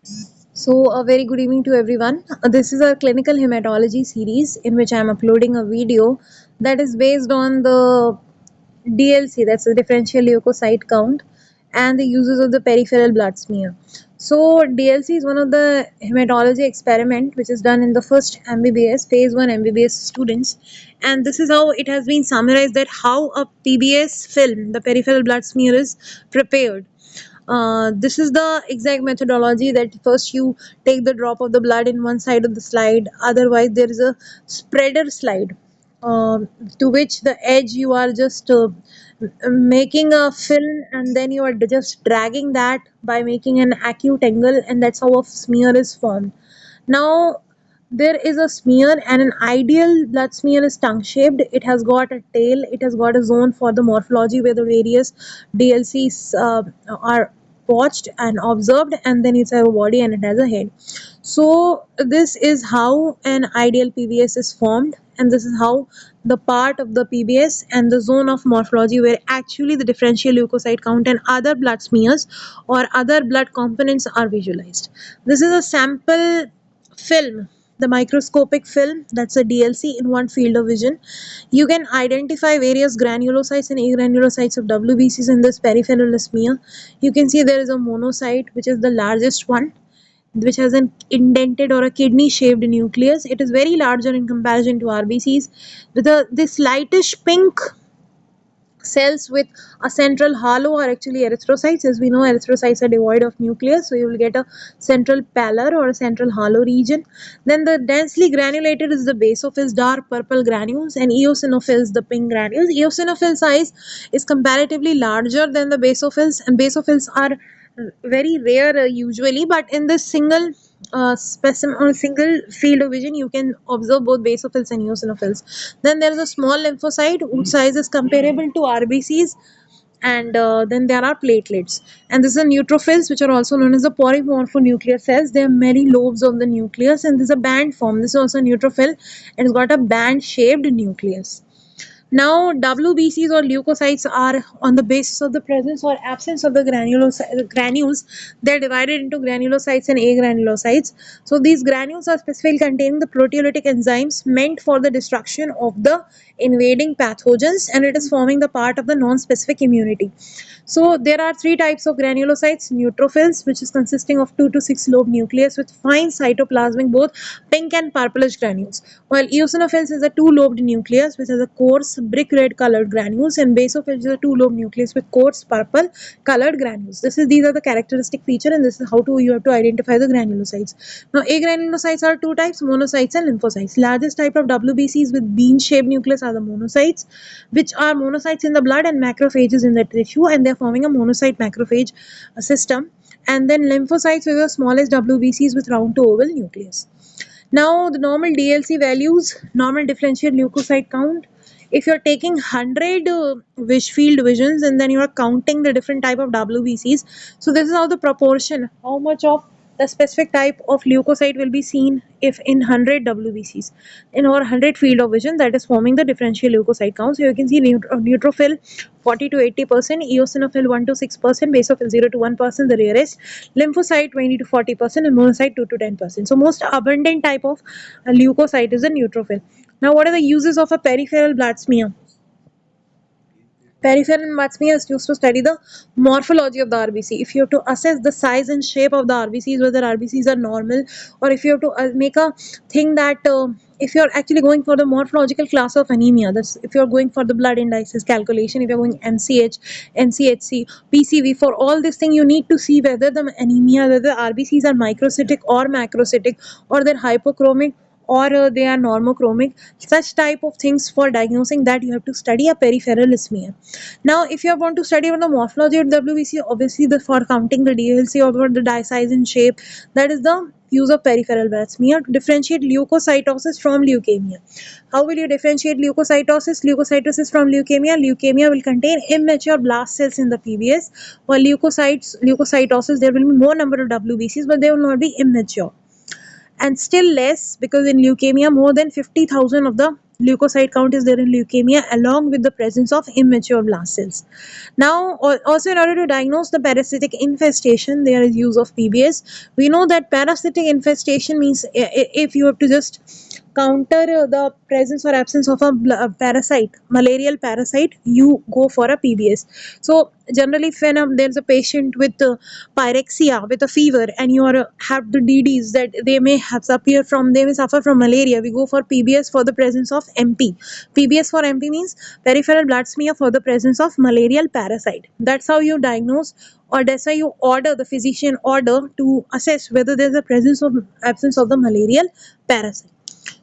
So, a very good evening to everyone. This is our clinical hematology series in which I am uploading a video that is based on the DLC, that's the differential leukocyte count, and the uses of the peripheral blood smear. So, DLC is one of the hematology experiment which is done in the first MBBS, phase 1 MBBS students, and this is how it has been summarized that how a PBS film, the peripheral blood smear, is prepared. This is the exact methodology that first you take the drop of the blood in one side of the slide, otherwise there is a spreader slide, to which the edge you are just making a film, and then you are just dragging that by making an acute angle, and that's how a smear is formed. Now, there is a smear, and an ideal blood smear is tongue shaped. It has got a tail, it has got a zone for the morphology where the various DLCs are watched and observed, and then it's a body and it has a head. So, this is how an ideal PBS is formed, and this is how the part of the PBS and the zone of morphology where actually the differential leukocyte count and other blood smears or other blood components are visualized. This is a sample film, the microscopic film, that's a DLC in one field of vision. You can identify various granulocytes and agranulocytes of WBCs in this peripheral smear. You can see there is a monocyte, which is the largest one, which has an indented or a kidney shaped nucleus. It is very larger in comparison to RBCs, with this lightish pink cells with a central halo are actually erythrocytes. As we know, erythrocytes are devoid of nucleus, so you will get a central pallor or a central halo region. Then the densely granulated is the basophils, dark purple granules, and eosinophils, the pink granules. Eosinophil size is comparatively larger than the basophils, and basophils are very rare usually, but in this single specimen or single field of vision you can observe both basophils and eosinophils. Then there is a small lymphocyte whose size is comparable to RBCs, and then there are platelets, and this is the neutrophils, which are also known as the polymorphonuclear cells. There are many lobes of the nucleus, and this is a band form. This is also a neutrophil, and it's got a band shaped nucleus. Now, WBCs or leukocytes are on the basis of the presence or absence of the granules. They're divided into granulocytes and agranulocytes. So, these granules are specifically containing the proteolytic enzymes meant for the destruction of the invading pathogens, and it is forming the part of the non-specific immunity. So there are three types of granulocytes: neutrophils, which is consisting of 2 to 6 lobe nucleus with fine cytoplasmic both pink and purplish granules, while eosinophils is a 2-lobed nucleus which has a coarse brick red colored granules, and basophils is a 2-lobe nucleus with coarse purple colored granules. These are the characteristic feature, and this is how you have to identify the granulocytes. Now, agranulocytes are two types: monocytes and lymphocytes. Largest type of WBCs with bean shaped nucleus are the monocytes, which are monocytes in the blood and macrophages in the tissue, and they're forming a monocyte macrophage system. And then lymphocytes are the smallest WBCs with round to oval nucleus. Now, the normal DLC values, normal differential leukocyte count. If you're taking 100 field visions and then you are counting the different type of WBCs, so this is how the proportion, how much of the specific type of leukocyte will be seen if in 100 WBCs in or 100 field of vision, that is forming the differential leukocyte count. So you can see neutrophil 40 to 80%, eosinophil 1 to 6%, basophil 0 to 1%, the rarest, lymphocyte 20 to 40%, and monocyte 2 to 10%. So most abundant type of leukocyte is a neutrophil. Now, what are the uses of a peripheral blood smear? Peripheral blood smear is used to study the morphology of the RBC. If you have to assess the size and shape of the RBCs, whether RBCs are normal, or if you have to make a thing that if you're actually going for the morphological class of anemia, that's if you're going for the blood indices calculation, if you're going MCH, NCHC, PCV, for all this thing, you need to see whether the anemia, whether the RBCs are microcytic or macrocytic, or they're hypochromic, or they are normochromic. Such type of things, for diagnosing that, you have to study a peripheral smear. Now, if you want to study about the morphology of WBC, obviously for counting the DLC or the dye size and shape, that is the use of peripheral blood smear to differentiate leukocytosis from leukemia. How will you differentiate leukocytosis from leukemia? Leukemia will contain immature blast cells in the PBS, while leukocytosis, there will be more number of WBCs, but they will not be immature. And still less, because in leukemia more than 50,000 of the leukocyte count is there in leukemia along with the presence of immature blast cells. Now, also in order to diagnose the parasitic infestation, there is use of PBS. We know that parasitic infestation means if you have to just counter the presence or absence of a parasite, malarial parasite, you go for a PBS. So generally, when there's a patient with pyrexia, with a fever, and you have the DDs that they may suffer from malaria, we go for PBS for the presence of MP. PBS for MP means peripheral blood smear for the presence of malarial parasite. That's how you diagnose, or that's why you order, the physician order to assess whether there's a presence or absence of the malarial parasite.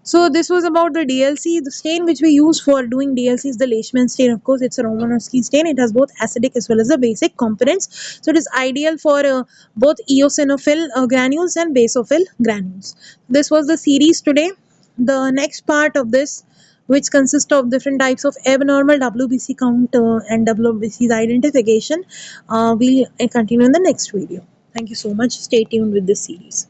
So this was about the DLC. The stain which we use for doing DLC is the Leishman stain. Of course, it's a Romanowski stain. It has both acidic as well as the basic components. So it is ideal for both eosinophil granules and basophil granules. This was the series today. The next part of this, which consists of different types of abnormal WBC count and WBC's identification, we'll continue in the next video. Thank you so much. Stay tuned with this series.